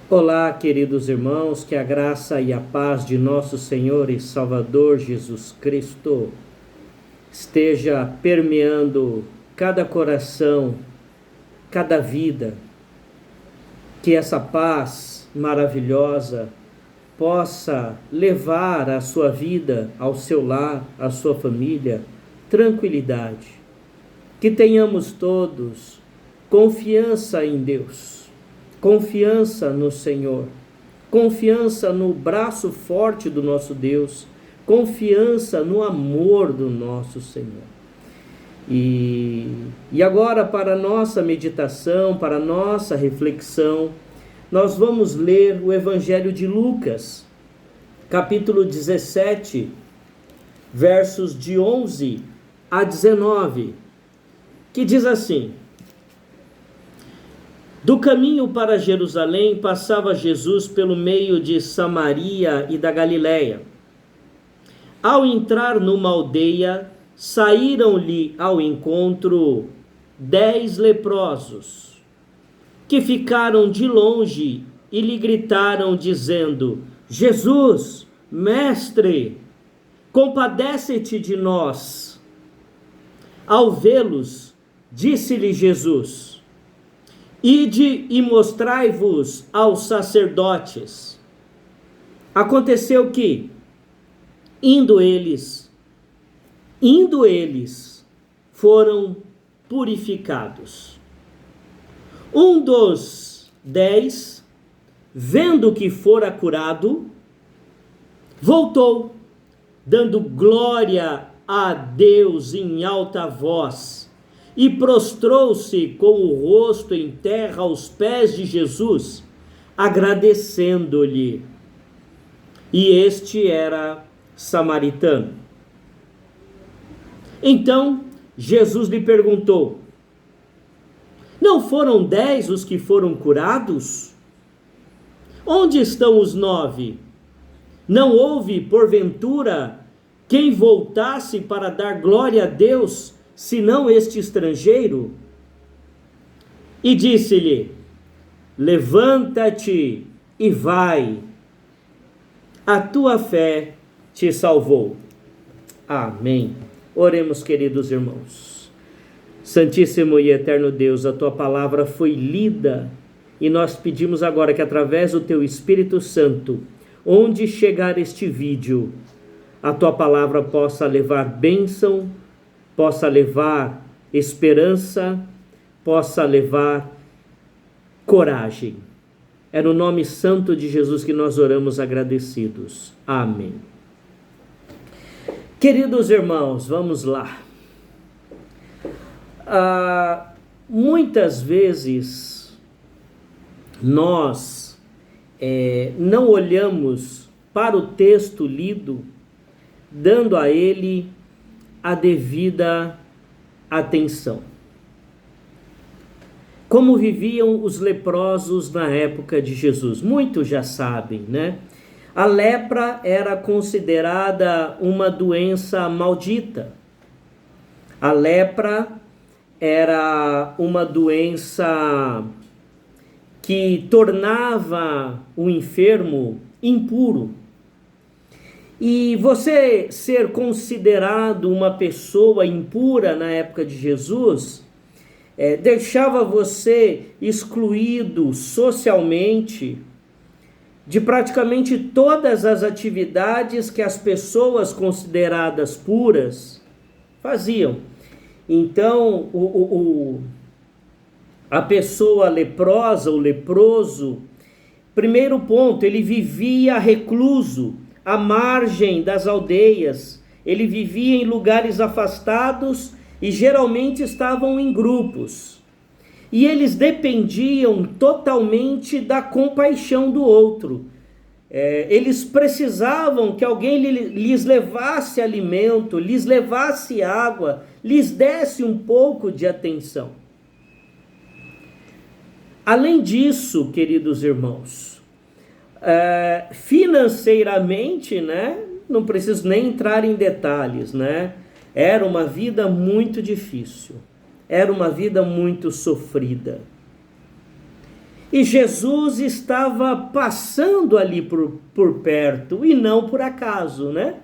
Olá, queridos irmãos, que a graça e a paz de nosso Senhor e Salvador Jesus Cristo esteja permeando cada coração, cada vida, que essa paz maravilhosa possa levar a sua vida, ao seu lar, à sua família, tranquilidade. Que tenhamos todos confiança em Deus, confiança no Senhor, confiança no braço forte do nosso Deus, confiança no amor do nosso Senhor. E agora, para a nossa meditação, para a nossa reflexão, nós vamos ler o Evangelho de Lucas, capítulo 17, versos de 11 a 19, que diz assim: Do caminho para Jerusalém passava Jesus pelo meio de Samaria e da Galiléia. Ao entrar numa aldeia, saíram-lhe ao encontro 10 leprosos, que ficaram de longe e lhe gritaram, dizendo: Jesus, mestre, compadece-te de nós. Ao vê-los, disse-lhe Jesus: Ide e mostrai-vos aos sacerdotes. Aconteceu que, indo eles, foram purificados. Um dos 10, vendo que fora curado, voltou, dando glória a Deus em alta voz, e prostrou-se com o rosto em terra aos pés de Jesus, agradecendo-lhe. E este era samaritano. Então Jesus lhe perguntou: Não foram 10 os que foram curados? Onde estão os 9? Não houve, porventura, quem voltasse para dar glória a Deus, senão este estrangeiro? E disse-lhe: Levanta-te e vai, a tua fé te salvou. Amém. Oremos, queridos irmãos. Santíssimo e eterno Deus, a tua palavra foi lida e nós pedimos agora que, através do teu Espírito Santo, onde chegar este vídeo, a tua palavra possa levar bênção, possa levar esperança, possa levar coragem. É no nome santo de Jesus que nós oramos agradecidos. Amém. Queridos irmãos, vamos lá. Muitas vezes nós não olhamos para o texto lido, dando a ele a devida atenção. Como viviam os leprosos na época de Jesus? Muitos já sabem, né? A lepra era considerada uma doença maldita. A lepra era uma doença que tornava o enfermo impuro. E você ser considerado uma pessoa impura na época de Jesus, deixava você excluído socialmente de praticamente todas as atividades que as pessoas consideradas puras faziam. Então, a pessoa leprosa, o leproso, primeiro ponto, ele vivia recluso, à margem das aldeias. Ele vivia em lugares afastados e geralmente estavam em grupos. E eles dependiam totalmente da compaixão do outro. Eles precisavam que alguém lhes levasse alimento, lhes levasse água, lhes desse um pouco de atenção. Além disso, queridos irmãos, financeiramente, né, não preciso nem entrar em detalhes, né, era uma vida muito difícil, era uma vida muito sofrida. E Jesus estava passando ali por perto, e não por acaso, né?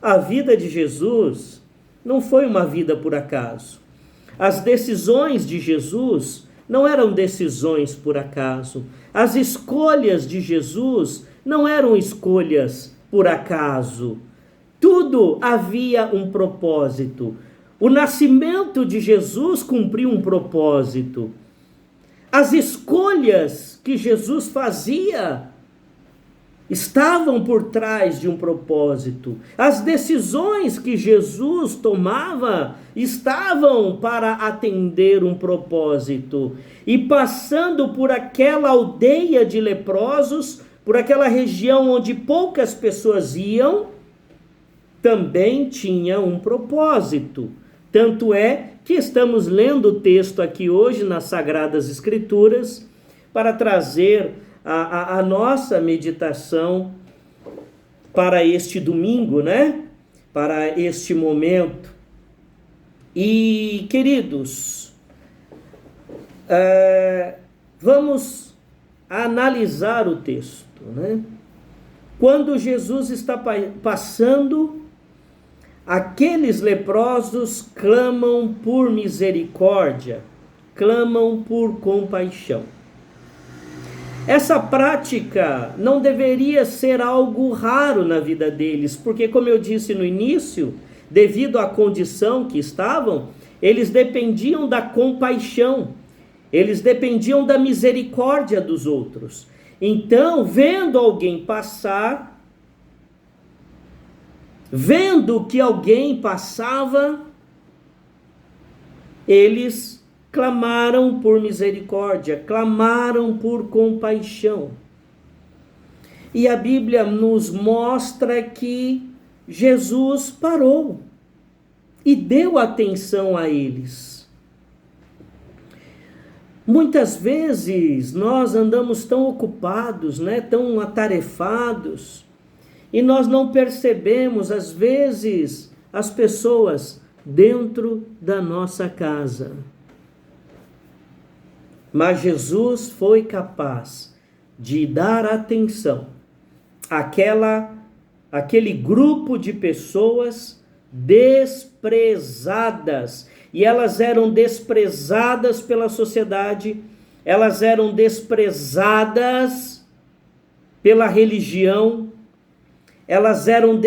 A vida de Jesus não foi uma vida por acaso. As decisões de Jesus não eram decisões por acaso. As escolhas de Jesus não eram escolhas por acaso. Tudo havia um propósito. O nascimento de Jesus cumpriu um propósito. As escolhas que Jesus fazia estavam por trás de um propósito. As decisões que Jesus tomava estavam para atender um propósito. E passando por aquela aldeia de leprosos, por aquela região onde poucas pessoas iam, também tinha um propósito. Tanto é que estamos lendo o texto aqui hoje nas Sagradas Escrituras para trazer a nossa meditação para este domingo, né? Para este momento. E, queridos, vamos analisar o texto, né? Quando Jesus está passando, aqueles leprosos clamam por misericórdia, clamam por compaixão. Essa prática não deveria ser algo raro na vida deles, porque, como eu disse no início, devido à condição que estavam, eles dependiam da compaixão, eles dependiam da misericórdia dos outros. Então, vendo alguém passar, vendo que alguém passava, eles clamaram por misericórdia, clamaram por compaixão. E a Bíblia nos mostra que Jesus parou e deu atenção a eles. Muitas vezes nós andamos tão ocupados, né, tão atarefados, e nós não percebemos, às vezes, as pessoas dentro da nossa casa. Mas Jesus foi capaz de dar atenção àquele grupo de pessoas desprezadas. E elas eram desprezadas pela sociedade, elas eram desprezadas pela religião, elas eram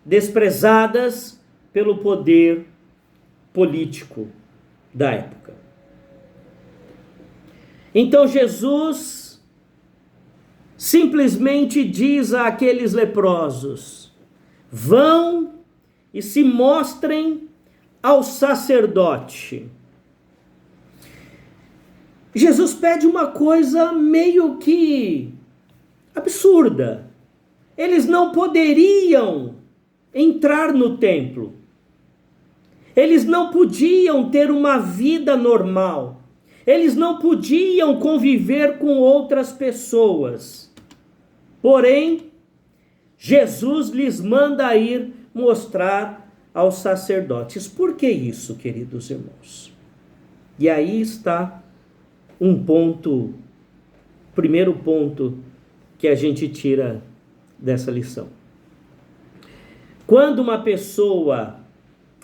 desprezadas pelo poder político da época. Então Jesus simplesmente diz àqueles leprosos: vão e se mostrem ao sacerdote. Jesus pede uma coisa meio que absurda. Eles não poderiam entrar no templo. Eles não podiam ter uma vida normal. Eles não podiam conviver com outras pessoas. Porém, Jesus lhes manda ir mostrar aos sacerdotes. Por que isso, queridos irmãos? E aí está primeiro ponto que a gente tira dessa lição. Quando uma pessoa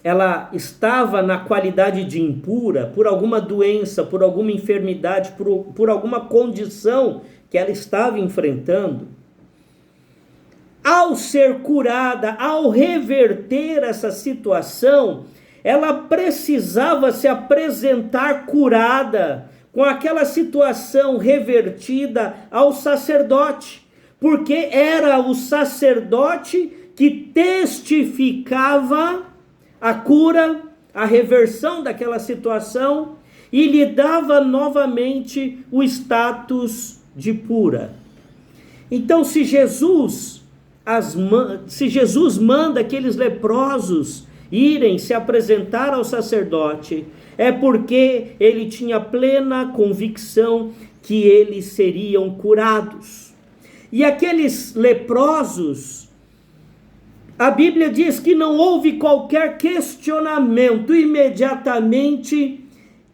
ela estava na qualidade de impura, por alguma doença, por alguma enfermidade, por alguma condição que ela estava enfrentando, ao ser curada, ao reverter essa situação, ela precisava se apresentar curada, com aquela situação revertida ao sacerdote, porque era o sacerdote que testificava a cura, a reversão daquela situação e lhe dava novamente o status de pura. Então, se Jesus manda aqueles leprosos irem se apresentar ao sacerdote, é porque ele tinha plena convicção que eles seriam curados. E aqueles leprosos, a Bíblia diz que não houve qualquer questionamento, imediatamente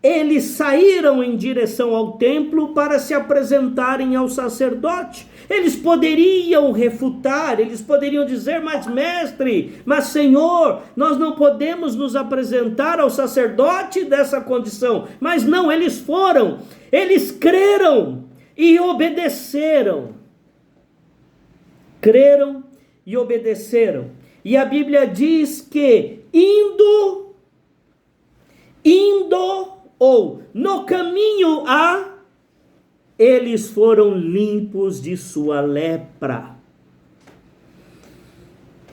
eles saíram em direção ao templo para se apresentarem ao sacerdote. Eles poderiam refutar, eles poderiam dizer, mas mestre, mas Senhor, nós não podemos nos apresentar ao sacerdote dessa condição. Mas não, eles foram, eles creram e obedeceram. Creram e obedeceram. E a Bíblia diz que indo ou no caminho eles foram limpos de sua lepra.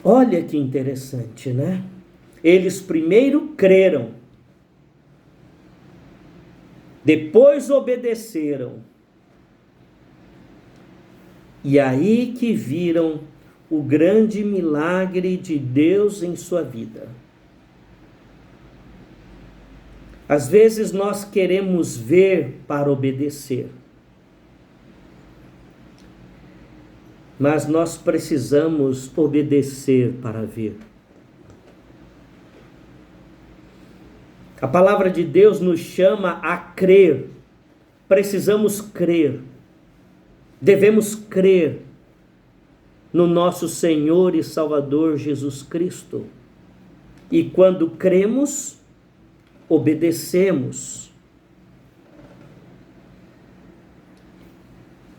Olha que interessante, né? Eles primeiro creram, depois obedeceram, e aí que viram o grande milagre de Deus em sua vida. Às vezes nós queremos ver para obedecer, mas nós precisamos obedecer para ver. A palavra de Deus nos chama a crer. Precisamos crer. Devemos crer no nosso Senhor e Salvador Jesus Cristo. E quando cremos, obedecemos.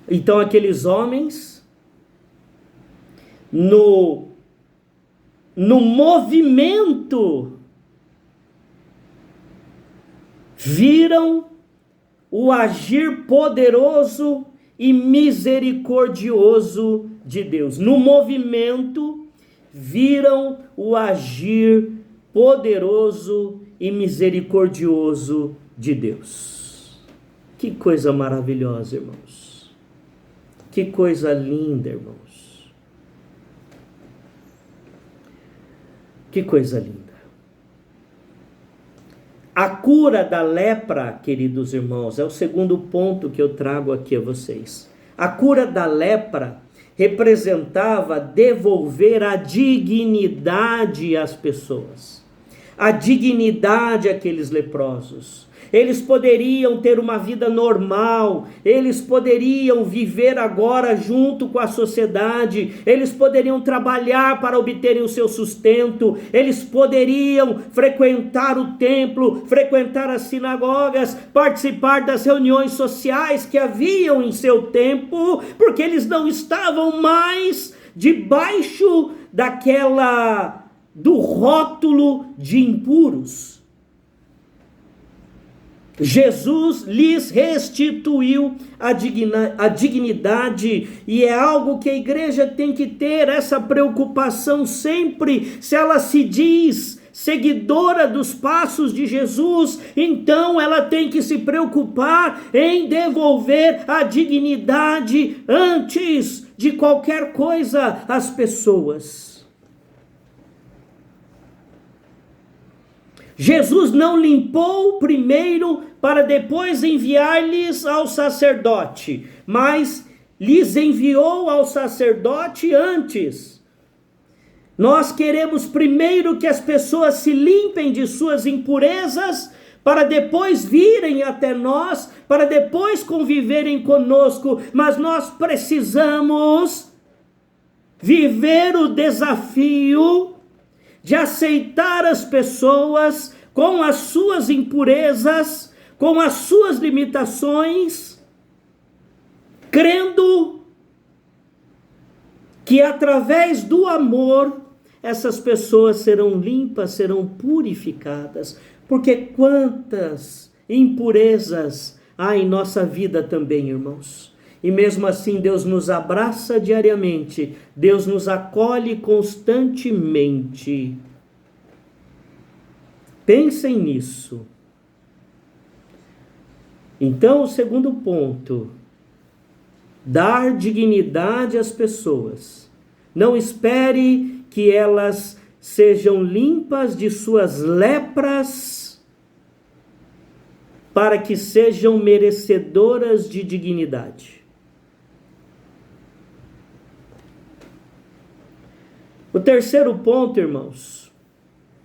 Então aqueles homens, no movimento, viram o agir poderoso e misericordioso de Deus. No movimento, viram o agir poderoso e misericordioso de Deus. Que coisa maravilhosa, irmãos. Que coisa linda, irmãos. Que coisa linda. A cura da lepra, queridos irmãos, é o segundo ponto que eu trago aqui a vocês. A cura da lepra representava devolver a dignidade às pessoas. A dignidade àqueles leprosos. Eles poderiam ter uma vida normal, eles poderiam viver agora junto com a sociedade, eles poderiam trabalhar para obterem o seu sustento, eles poderiam frequentar o templo, frequentar as sinagogas, participar das reuniões sociais que haviam em seu tempo, porque eles não estavam mais debaixo do rótulo de impuros. Jesus lhes restituiu a dignidade, e é algo que a igreja tem que ter essa preocupação sempre. Se ela se diz seguidora dos passos de Jesus, então ela tem que se preocupar em devolver a dignidade antes de qualquer coisa às pessoas. Jesus não limpou primeiro para depois enviar-lhes ao sacerdote, mas lhes enviou ao sacerdote antes. Nós queremos primeiro que as pessoas se limpem de suas impurezas, para depois virem até nós, para depois conviverem conosco, mas nós precisamos viver o desafio de aceitar as pessoas com as suas impurezas, com as suas limitações, crendo que através do amor essas pessoas serão limpas, serão purificadas, porque quantas impurezas há em nossa vida também, irmãos. E mesmo assim Deus nos abraça diariamente, Deus nos acolhe constantemente. Pensem nisso. Então, o segundo ponto, dar dignidade às pessoas. Não espere que elas sejam limpas de suas lepras para que sejam merecedoras de dignidade. O terceiro ponto, irmãos,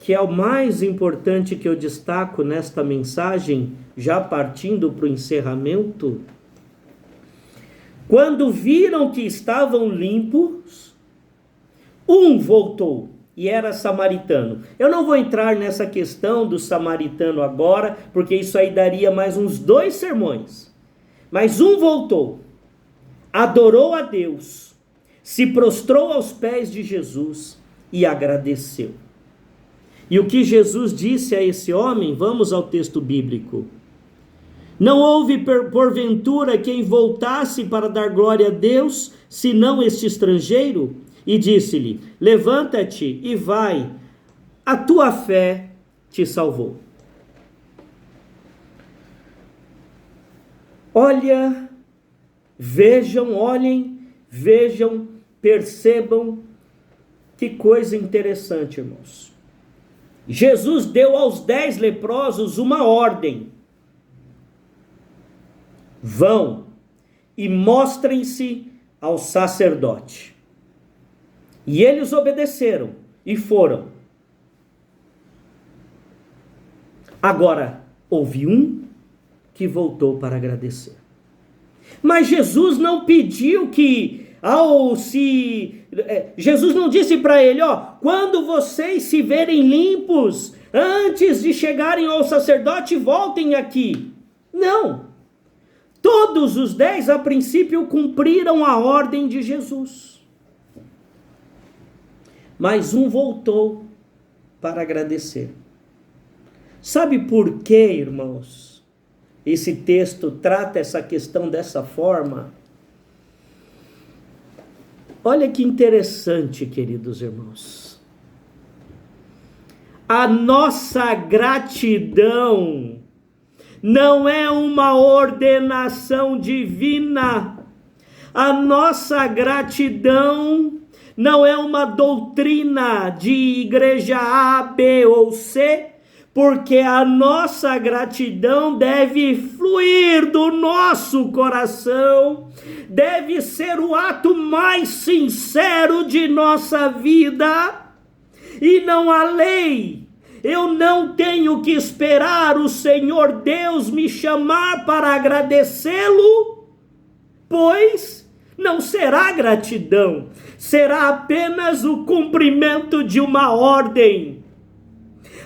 que é o mais importante que eu destaco nesta mensagem, já partindo para o encerramento. Quando viram que estavam limpos, um voltou, e era samaritano. Eu não vou entrar nessa questão do samaritano agora, porque isso aí daria mais uns 2 sermões. Mas um voltou, adorou a Deus, se prostrou aos pés de Jesus e agradeceu. E o que Jesus disse a esse homem? Vamos ao texto bíblico. Não houve porventura quem voltasse para dar glória a Deus, senão este estrangeiro? E disse-lhe: levanta-te e vai, a tua fé te salvou. Olhem, vejam, percebam que coisa interessante, irmãos. Jesus deu aos 10 leprosos uma ordem: vão e mostrem-se ao sacerdote. E eles obedeceram e foram. Agora, houve um que voltou para agradecer. Mas Jesus não pediu que, Jesus não disse para ele, quando vocês se verem limpos, antes de chegarem ao sacerdote, voltem aqui. Não. Todos os 10, a princípio, cumpriram a ordem de Jesus. Mas um voltou para agradecer. Sabe por quê, irmãos? Esse texto trata essa questão dessa forma. Olha que interessante, queridos irmãos. A nossa gratidão não é uma ordenação divina. A nossa gratidão não é uma doutrina de igreja A, B ou C, porque a nossa gratidão deve fluir do nosso coração, deve ser o ato mais sincero de nossa vida, e não há lei. Eu não tenho que esperar o Senhor Deus me chamar para agradecê-lo, pois não será gratidão, será apenas o cumprimento de uma ordem.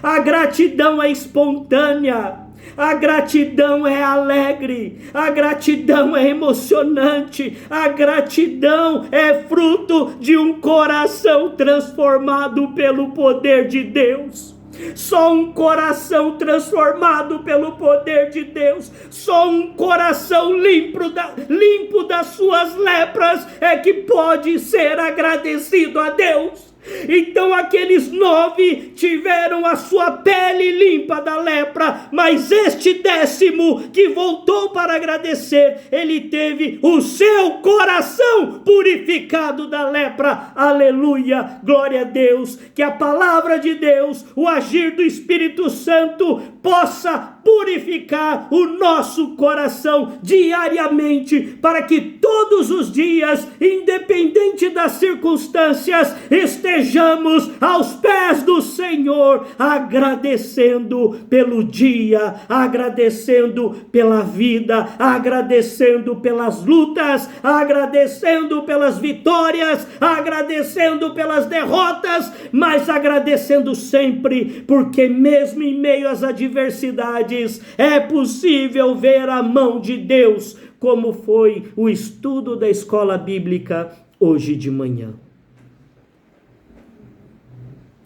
A gratidão é espontânea, a gratidão é alegre, a gratidão é emocionante, a gratidão é fruto de um coração transformado pelo poder de Deus. Só um coração transformado pelo poder de Deus, só um coração limpo das suas lepras é que pode ser agradecido a Deus. Então aqueles 9 tiveram a sua pele limpa da lepra, mas este 10º que voltou para agradecer, ele teve o seu coração purificado da lepra. Aleluia, glória a Deus, que a palavra de Deus, o agir do Espírito Santo possa purificar o nosso coração diariamente, para que todos os dias, independente das circunstâncias, estejamos aos pés do Senhor, agradecendo pelo dia, agradecendo pela vida, agradecendo pelas lutas, agradecendo pelas vitórias, agradecendo pelas derrotas, mas agradecendo sempre, porque mesmo em meio às adversidades, é possível ver a mão de Deus, como foi o estudo da escola bíblica hoje de manhã.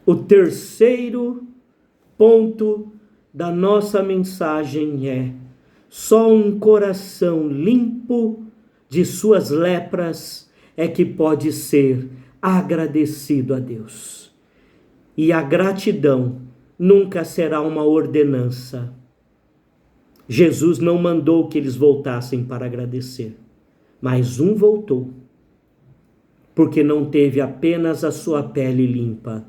O terceiro ponto da nossa mensagem é: só um coração limpo de suas lepras é que pode ser agradecido a Deus. E a gratidão nunca será uma ordenança. Jesus não mandou que eles voltassem para agradecer, mas um voltou, porque não teve apenas a sua pele limpa,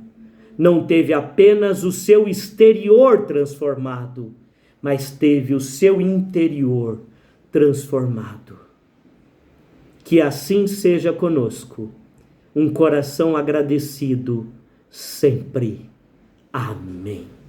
não teve apenas o seu exterior transformado, mas teve o seu interior transformado. Que assim seja conosco, um coração agradecido sempre. Amém.